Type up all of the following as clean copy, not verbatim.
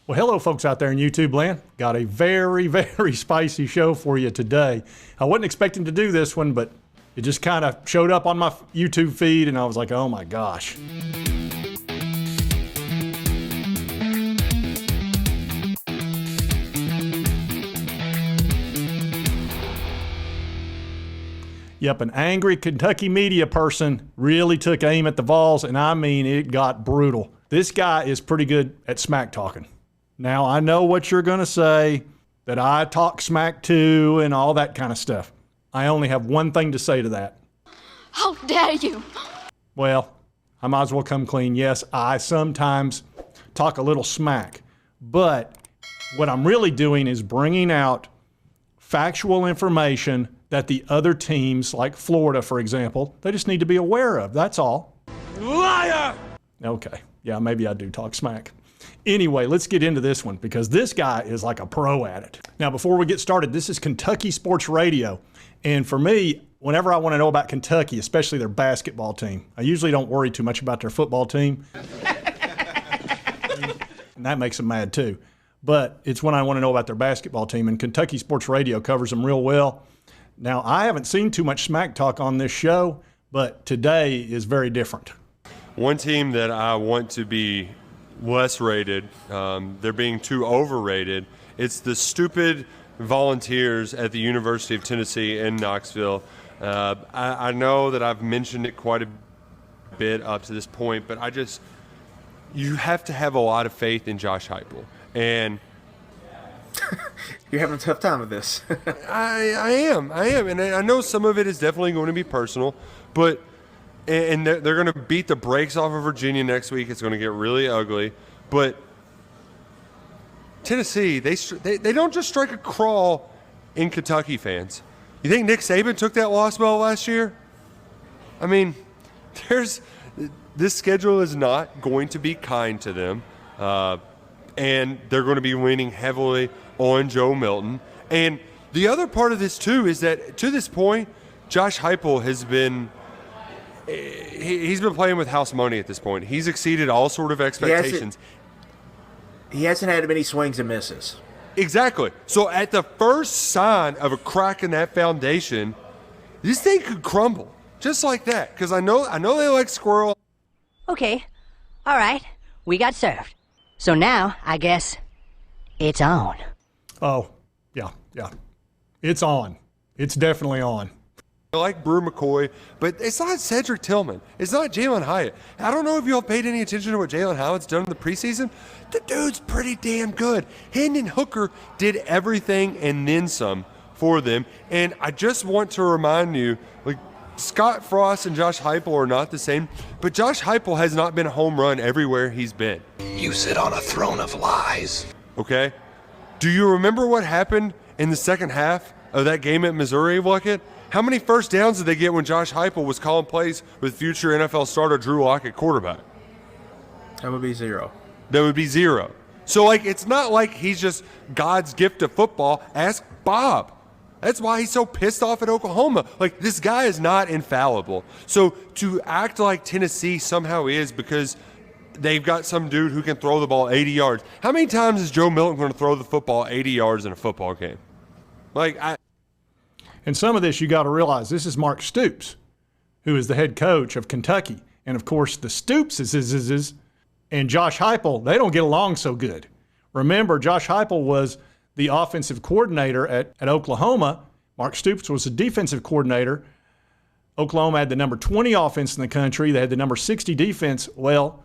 Well, hello, folks out there in YouTube land. Got a very, very spicy show for you today. I wasn't expecting to do this one, but it just kind of showed up on my YouTube feed, and I was like, oh my gosh. Yep, an angry Kentucky media person really took aim at the Vols, and I mean, it got brutal. This guy is pretty good at smack talking. Now, I know what you're going to say, that I talk smack too and all that kind of stuff. I only have one thing to say to that. How dare you? Well, I might as well come clean. Yes, I sometimes talk a little smack, but what I'm really doing is bringing out factual information that the other teams, like Florida, for example, they just need to be aware of. That's all. Liar! Okay. Yeah, maybe I do talk smack. Anyway, let's get into this one because this guy is like a pro at it. Now, before we get started, this is Kentucky Sports Radio. And for me, whenever I want to know about Kentucky, especially their basketball team, I usually don't worry too much about their football team. And that makes them mad too. But it's when I want to know about their basketball team, and Kentucky Sports Radio covers them real well. Now, I haven't seen too much smack talk on this show, but today is very different. One team that I want to be less rated, they're being too overrated. It's the stupid Volunteers at the University of Tennessee in Knoxville. I know that I've mentioned it quite a bit up to this point, but you have to have a lot of faith in Josh Heupel. And you're having a tough time with this. I am, and I know some of it is definitely going to be personal, but and they're going to beat the brakes off of Virginia next week. It's going to get really ugly, but Tennessee, they don't just strike a crawl in Kentucky, fans. You think Nick Saban took that loss well last year? I mean, this schedule is not going to be kind to them, and they're going to be leaning heavily on Joe Milton. And the other part of this, too, is that to this point, Josh Heupel has been he's been playing with house money at this point. He's exceeded all sort of expectations. He hasn't had many swings and misses. Exactly. So at the first sign of a crack in that foundation, this thing could crumble just like that. Because I know they like squirrel. Okay. All right. We got served. So now, I guess, it's on. Oh, yeah. It's on. It's definitely on. I like Brew McCoy, but it's not Cedric Tillman. It's not Jalen Hyatt. I don't know if y'all paid any attention to what Jalen Hyatt's done in the preseason. The dude's pretty damn good. Hendon Hooker did everything and then some for them. And I just want to remind you, like, Scott Frost and Josh Heupel are not the same, but Josh Heupel has not been a home run everywhere he's been. You sit on a throne of lies. Okay? Do you remember what happened in the second half of that game at Missouri, Luckett? How many first downs did they get when Josh Heupel was calling plays with future NFL starter Drew Lock at quarterback? That would be zero. So, it's not like he's just God's gift to football. Ask Bob. That's why he's so pissed off at Oklahoma. This guy is not infallible. So to act like Tennessee somehow is because they've got some dude who can throw the ball 80 yards. How many times is Joe Milton going to throw the football 80 yards in a football game? And some of this you got to realize, this is Mark Stoops, who is the head coach of Kentucky. And, of course, the Stoopses and Josh Heupel, they don't get along so good. Remember, Josh Heupel was the offensive coordinator at Oklahoma. Mark Stoops was the defensive coordinator. Oklahoma had the number 20 offense in the country. They had the number 60 defense. Well,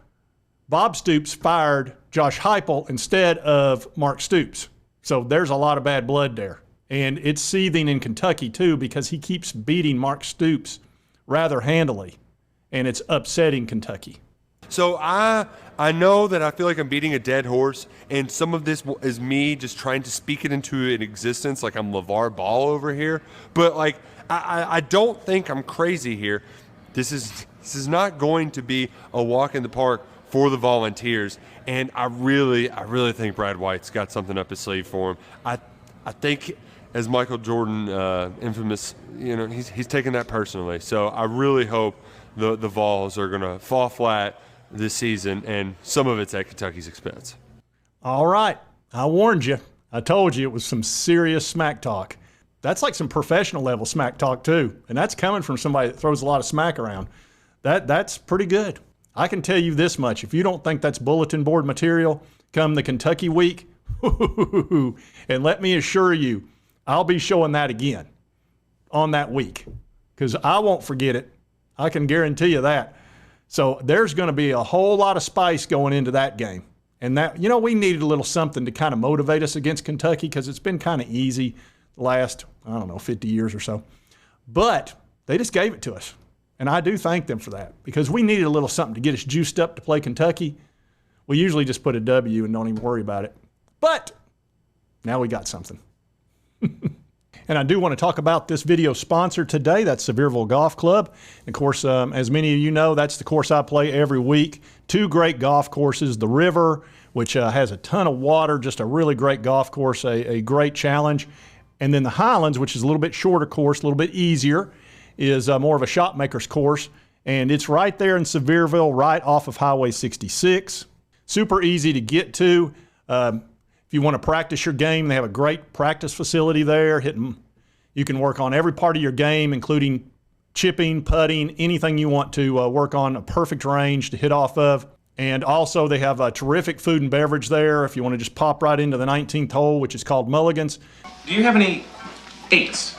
Bob Stoops fired Josh Heupel instead of Mark Stoops. So there's a lot of bad blood there. And it's seething in Kentucky, too, because he keeps beating Mark Stoops rather handily, and it's upsetting Kentucky. So I know that I feel like I'm beating a dead horse, and some of this is me just trying to speak it into an existence like I'm LeVar Ball over here. But, I don't think I'm crazy here. This is not going to be a walk in the park for the Volunteers, and I really think Brad White's got something up his sleeve for him. I think, as Michael Jordan, infamous, he's taking that personally. So I really hope the Vols are going to fall flat this season, and some of it's at Kentucky's expense. All right. I warned you. I told you it was some serious smack talk. That's like some professional level smack talk too. And that's coming from somebody that throws a lot of smack around. That's pretty good. I can tell you this much. If you don't think that's bulletin board material come the Kentucky week, and let me assure you, I'll be showing that again on that week because I won't forget it. I can guarantee you that. So there's going to be a whole lot of spice going into that game. And that, you know, we needed a little something to kind of motivate us against Kentucky because it's been kind of easy the last, 50 years or so. But they just gave it to us. And I do thank them for that because we needed a little something to get us juiced up to play Kentucky. We usually just put a W and don't even worry about it. But now we got something. And I do want to talk about this video sponsor today. That's Sevierville Golf Club. And of course, as many of you know, that's the course I play every week. 2 great golf courses. The River, which has a ton of water, just a really great golf course, a great challenge. And then the Highlands, which is a little bit shorter course, a little bit easier, is more of a shot maker's course. And it's right there in Sevierville, right off of Highway 66. Super easy to get to. If you want to practice your game, they have a great practice facility there. You can work on every part of your game, including chipping, putting, anything you want to work on, a perfect range to hit off of. And also they have a terrific food and beverage there if you want to just pop right into the 19th hole, which is called Mulligan's. Do you have any 8s?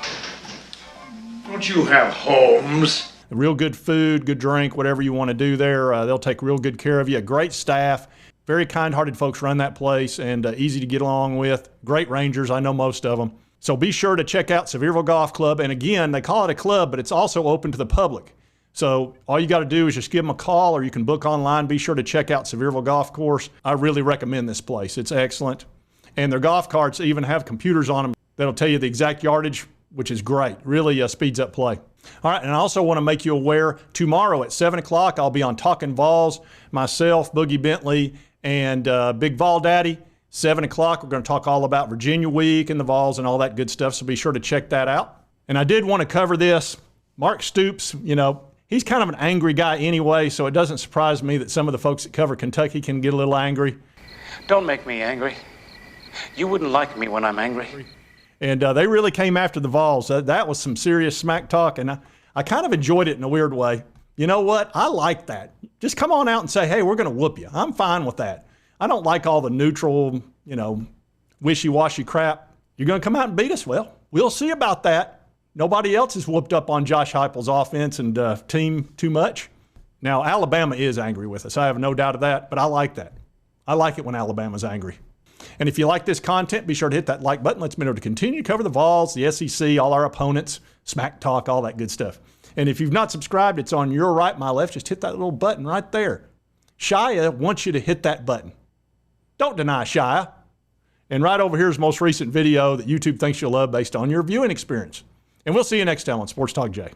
Don't you have homes? Real good food, good drink, whatever you want to do there. They'll take real good care of you. Great staff. Very kind-hearted folks run that place and easy to get along with. Great rangers. I know most of them. So be sure to check out Sevierville Golf Club. And again, they call it a club, but it's also open to the public. So all you got to do is just give them a call or you can book online. Be sure to check out Sevierville Golf Course. I really recommend this place. It's excellent. And their golf carts even have computers on them that'll tell you the exact yardage, which is great. Really speeds up play. All right, and I also want to make you aware, tomorrow at 7 o'clock, I'll be on Talking Vols, myself, Boogie Bentley, and Big Vol Daddy. 7 o'clock, we're going to talk all about Virginia Week and the Vols and all that good stuff, so be sure to check that out. And I did want to cover this. Mark Stoops, he's kind of an angry guy anyway, so it doesn't surprise me that some of the folks that cover Kentucky can get a little angry. Don't make me angry. You wouldn't like me when I'm angry. And they really came after the Vols. That was some serious smack talk, and I kind of enjoyed it in a weird way. You know what? I like that. Just come on out and say, hey, we're going to whoop you. I'm fine with that. I don't like all the neutral, wishy-washy crap. You're going to come out and beat us? Well, we'll see about that. Nobody else has whooped up on Josh Heupel's offense and team too much. Now, Alabama is angry with us. I have no doubt of that, but I like that. I like it when Alabama's angry. And if you like this content, be sure to hit that like button. Lets me know to continue to cover the Vols, the SEC, all our opponents, smack talk, all that good stuff. And if you've not subscribed, it's on your right, my left. Just hit that little button right there. Shia wants you to hit that button. Don't deny Shia. And right over here is the most recent video that YouTube thinks you'll love based on your viewing experience. And we'll see you next time on Sports Talk Jay.